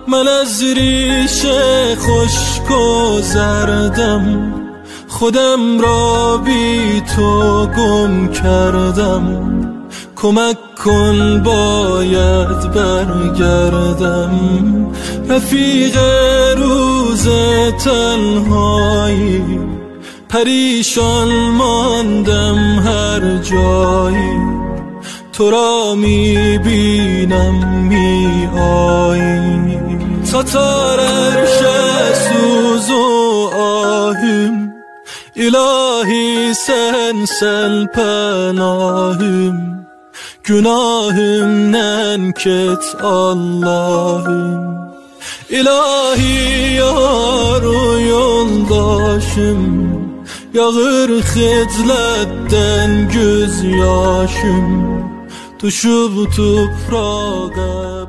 من از ریشه خشک و زردم، خودم را بی تو گم کردم. کمک کن باید برگردم، رفیق روز تنهایی. پریشان ماندم هر جایی، تو را میبینم میایی. تاتار عرش سوز و آهم، الهی سن پناهم. Günahım nenket Allah'ım, İlahi yar yoldaşım. Yağır xicletten göz yaşım, düşüb toprağa.